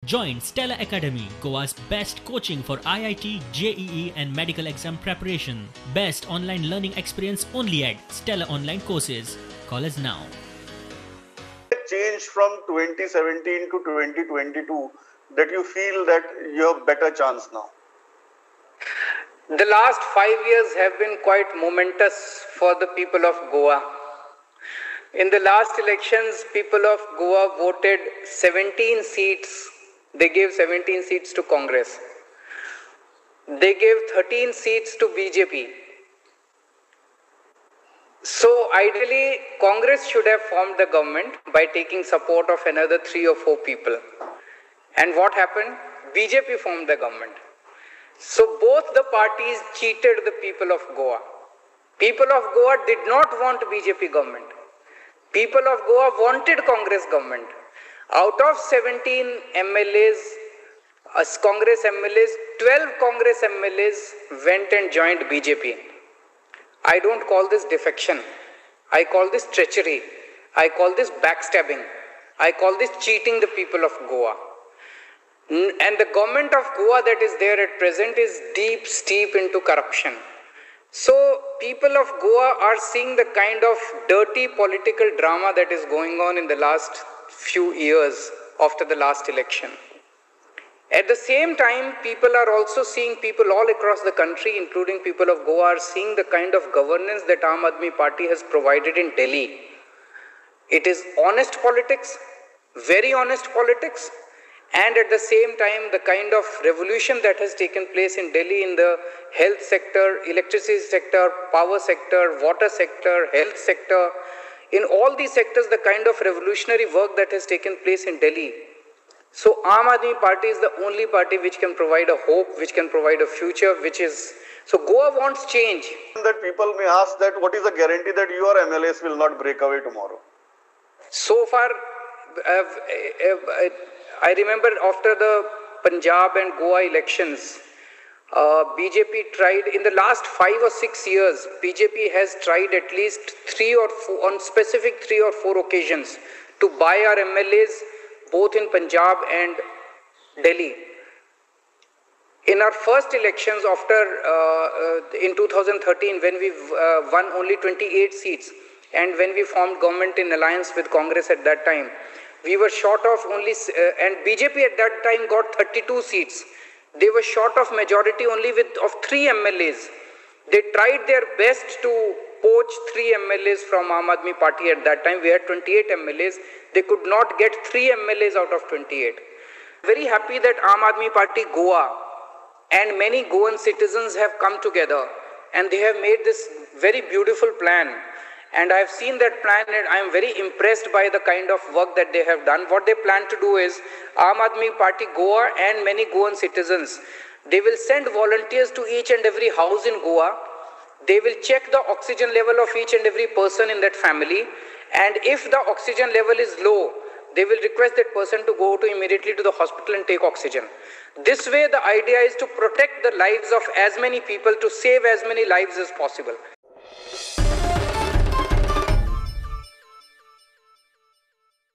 Join Stella Academy, Goa's best coaching for IIT, JEE and medical exam preparation. Best online learning experience only at Stella Online Courses. Call us now. Change from 2017 to 2022 that you feel that you have better chance now? The last 5 years have been quite momentous for the people of Goa. In the last elections, people of Goa voted 17 seats. They gave 17 seats to Congress. They gave 13 seats to BJP. So ideally, Congress should have formed the government by taking support of another 3 or 4 people. And what happened? BJP formed the government. So both the parties cheated the people of Goa. People of Goa did not want BJP government. People of Goa wanted Congress government. Out of 17 MLAs, as Congress MLAs, 12 Congress MLAs went and joined BJP. I don't call this defection. I call this treachery. I call this backstabbing. I call this cheating the people of Goa. And the government of Goa that is there at present is deep, steep into corruption. So people of Goa are seeing the kind of dirty political drama that is going on in the last few years after the last election. At the same time, people are also seeing, people all across the country, including people of Goa, are seeing the kind of governance that Aam Aadmi Party has provided in Delhi. It is honest politics, very honest politics, and at the same time, the kind of revolution that has taken place in Delhi in the health sector, electricity sector, power sector, water sector, health sector, in all these sectors, the kind of revolutionary work that has taken place in Delhi. So Aam Aadmi Party is the only party which can provide a hope, which can provide a future, so Goa wants change. That people may ask that what is the guarantee that your MLAs will not break away tomorrow? So far, I remember after the Punjab and Goa elections, BJP tried, in the last 5 or 6 years, BJP has tried at least 3 or 4, on specific 3 or 4 occasions, to buy our MLAs both in Punjab and Delhi. In our first elections in 2013, when we won only 28 seats, and when we formed government in alliance with Congress at that time, we were short of only, and BJP at that time got 32 seats. They were short of majority only of 3 MLAs. They tried their best to poach 3 MLAs from Aam Aadmi Party at that time. We had 28 MLAs. They could not get 3 MLAs out of 28. Very happy that Aam Aadmi Party Goa and many Goan citizens have come together and they have made this very beautiful plan. And I have seen that plan and I am very impressed by the kind of work that they have done. What they plan to do is, Aam Aadmi Party Goa and many Goan citizens, they will send volunteers to each and every house in Goa. They will check the oxygen level of each and every person in that family. And if the oxygen level is low, they will request that person to go immediately to the hospital and take oxygen. This way, the idea is to protect the lives of as many people, to save as many lives as possible.